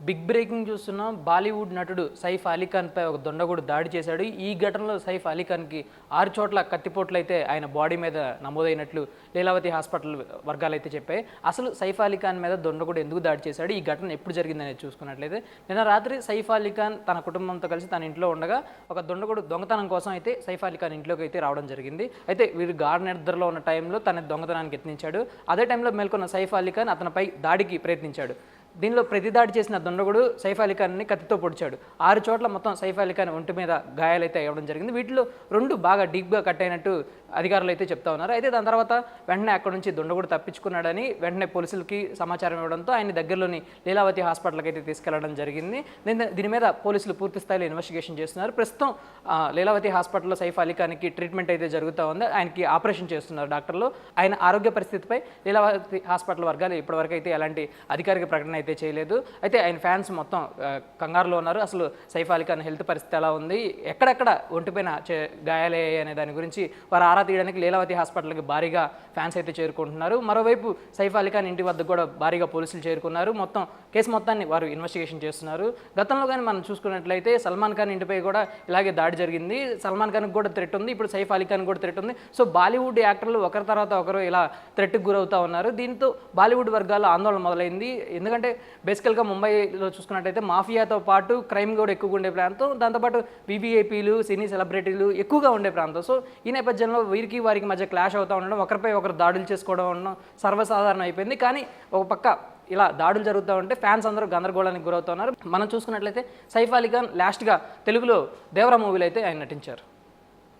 Big breaking చూస్తున్నాం. బాలీవుడ్ నటుడు సైఫ్ అలీ ఖాన్పై ఒక దుండగుడు దాడి చేశాడు. ఈ ఘటనలో సైఫ్ అలీ ఖాన్కి 6 చోట్ల కత్తిపోట్లు అయితే ఆయన బాడీ మీద నమోదైనట్లు లీలావతి హాస్పిటల్ వర్గాలు అయితే చెప్పాయి. అసలు సైఫ్ అలీ ఖాన్ మీద దుండగుడు ఎందుకు దాడి చేశాడు, ఈ ఘటన ఎప్పుడు జరిగిందనేది చూసుకున్నట్లయితే నిన్న రాత్రి సైఫ్ అలీ ఖాన్ తన కుటుంబంతో కలిసి తన ఇంట్లో ఉండగా ఒక దుండగుడు దొంగతనం కోసం అయితే సైఫ్ అలీ ఖాన్ ఇంట్లోకి అయితే రావడం జరిగింది. అయితే వీరు గాఢ నిద్రలో ఉన్న టైంలో తన దొంగతనానికి యత్నించాడు. అదే టైంలో మేల్కొన్న సైఫ్ అలీ ఖాన్ అతనిపై దాడికి ప్రయత్నించాడు. దీనిలో ప్రతిదాడి చేసిన దుండగుడు సైఫ్ అలీ ఖాన్ని కత్తితో పొడిచాడు. 6 చోట్ల మొత్తం సైఫ్ అలీ ఖాన్ ఒంటి మీద గాయాలైతే అవ్వడం జరిగింది. వీటిలో 2 బాగా డీప్గా కట్ అయినట్టు అధికారులు అయితే చెప్తా ఉన్నారు. అయితే దాని తర్వాత వెంటనే అక్కడ నుంచి దుండగుడు తప్పించుకున్నాడని వెంటనే పోలీసులకి సమాచారం ఇవ్వడంతో ఆయన దగ్గరలోని లీలావతి హాస్పిటల్కి అయితే తీసుకెళ్లడం జరిగింది. దీని మీద పోలీసులు పూర్తి స్థాయిలో ఇన్వెస్టిగేషన్ చేస్తున్నారు. ప్రస్తుతం లీలావతి హాస్పిటల్లో సైఫ్ అలీ ఖాన్కి ట్రీట్మెంట్ అయితే జరుగుతూ ఉంది. ఆయనకి ఆపరేషన్ చేస్తున్నారు డాక్టర్లు. ఆయన ఆరోగ్య పరిస్థితిపై లీలావతి హాస్పిటల్ వర్గాలు ఇప్పటివరకు అయితే ఎలాంటి అధికారిక ప్రకటన అయితే చేయలేదు. అయితే ఆయన ఫ్యాన్స్ మొత్తం కంగారులో ఉన్నారు. అసలు సైఫ్ అలీ ఖాన్ హెల్త్ పరిస్థితి ఎలా ఉంది, ఎక్కడెక్కడ ఒంటిపైన గాయాలయ్యాయి అనే దాని గురించి వారు ఆరా తీయడానికి లీలావతి హాస్పిటల్కి భారీగా ఫ్యాన్స్ అయితే చేరుకుంటున్నారు. మరోవైపు సైఫ్ అలీ ఖాన్ ఇంటి వద్ద కూడా భారీగా పోలీసులు చేరుకున్నారు. మొత్తం కేసు మొత్తాన్ని వారు ఇన్వెస్టిగేషన్ చేస్తున్నారు. గతంలో కానీ మనం చూసుకున్నట్లయితే సల్మాన్ ఖాన్ ఇంటిపై కూడా ఇలాగే దాడి జరిగింది. సల్మాన్ ఖాన్కి కూడా థ్రెట్ ఉంది. ఇప్పుడు సైఫ్ అలీ ఖాన్ కూడా థ్రెట్ ఉంది. సో బాలీవుడ్ యాక్టర్లు ఒకరి తర్వాత ఒకరు ఇలా థ్రెట్కి గురవుతూ ఉన్నారు. దీంతో బాలీవుడ్ వర్గాల్లో ఆందోళన మొదలైంది. ఎందుకంటే బేసికల్గా ముంబైలో చూసుకున్నట్టయితే మాఫియాతో పాటు క్రైమ్ కూడా ఎక్కువగా ఉండే ప్రాంతం, దాంతోపాటు వివిఐపీలు సినీ సెలబ్రిటీలు ఎక్కువగా ఉండే ప్రాంతం. సో ఈ నేపథ్యంలో వారికి మధ్య క్లాష్ అవుతూ ఉండడం, ఒకరిపై ఒకరు దాడులు చేసుకోవడం ఉండడం సర్వసాధారణం అయిపోయింది. కానీ ఒక పక్క ఇలా దాడులు జరుగుతూ ఉంటే ఫ్యాన్స్ అందరూ గందరగోళానికి గురవుతున్నారు. మనం చూసుకున్నట్లయితే సైఫ్ అలీ ఖాన్ లాస్ట్గా తెలుగులో దేవరా మూవీలో అయితే ఆయన నటించారు.